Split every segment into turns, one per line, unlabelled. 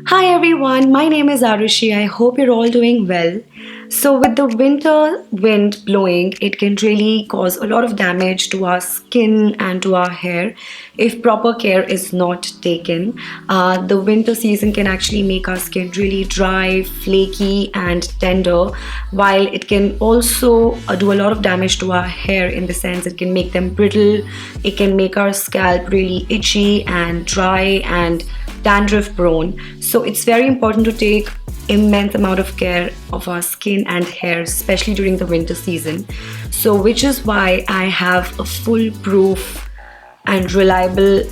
Hi everyone, my name is Aarushi. I hope you're all doing well. So, with the winter wind blowing, it can really cause a lot of damage to our skin and to our hair if proper care is not taken. The winter season can actually make our skin really dry, flaky, and tender, while it can also do a lot of damage to our hair in the sense it can make them brittle, it can make our scalp really itchy and dry and dandruff prone. So it's very important to take immense amount of care of our skin and hair, especially during the winter season. So which is why I have a foolproof and reliable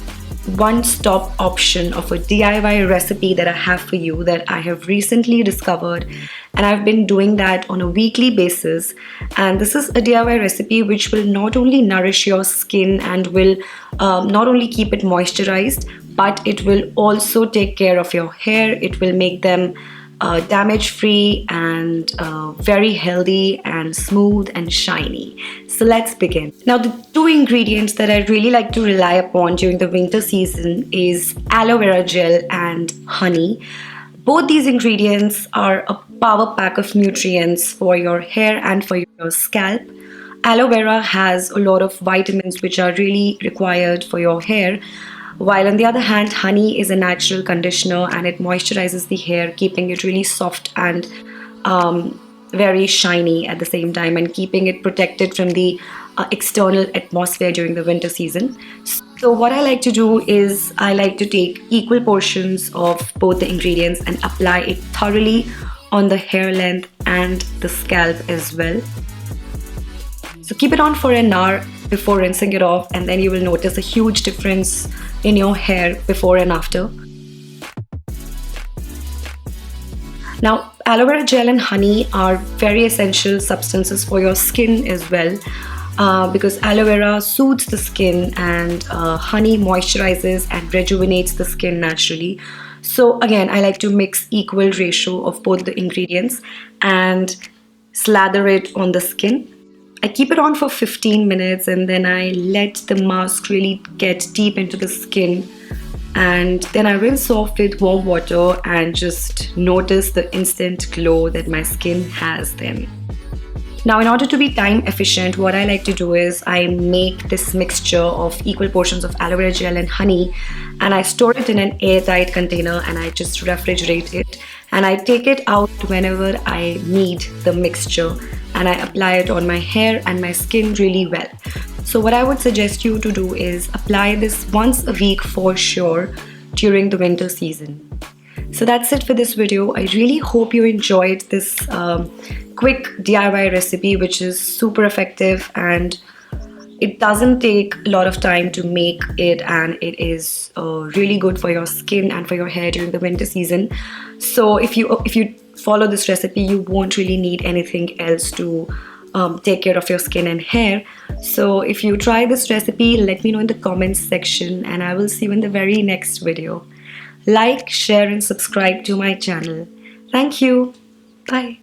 one-stop option of a DIY recipe that I have for you that I have recently discovered, and I've been doing that on a weekly basis. And this is a DIY recipe which will not only nourish your skin and will not only keep it moisturized, but it will also take care of your hair. It will make them damage free and very healthy and smooth and shiny. So let's begin. Now, the two ingredients that I really like to rely upon during the winter season is aloe vera gel and honey. Both these ingredients are a power pack of nutrients for your hair and for your scalp. Aloe vera has a lot of vitamins which are really required for your hair, while on the other hand, honey is a natural conditioner and it moisturizes the hair, keeping it really soft and very shiny at the same time, and keeping it protected from the external atmosphere during the winter season. So what I like to do is I like to take equal portions of both the ingredients and apply it thoroughly on the hair length and the scalp as well. So keep it on for an hour before rinsing it off, and then you will notice a huge difference in your hair before and after. Now, aloe vera gel and honey are very essential substances for your skin as well, because aloe vera soothes the skin and honey moisturizes and rejuvenates the skin naturally. So again, I like to mix equal ratio of both the ingredients and slather it on the skin. I keep it on for 15 minutes and then I let the mask really get deep into the skin, and then I rinse off with warm water and just notice the instant glow that my skin has then. Now, in order to be time efficient, what I like to do is I make this mixture of equal portions of aloe vera gel and honey, and I store it in an airtight container and I just refrigerate it, and I take it out whenever I need the mixture, and I apply it on my hair and my skin really well. So what I would suggest you to do is apply this once a week for sure during the winter season. So that's it for this video. I really hope you enjoyed this quick DIY recipe, which is super effective and it doesn't take a lot of time to make it, and it is really good for your skin and for your hair during the winter season. So if you follow this recipe, you won't really need anything else to take care of your skin and hair. So if you try this recipe, let me know in the comments section, and I will see you in the very next video. Like, share and subscribe to my channel. Thank you. Bye.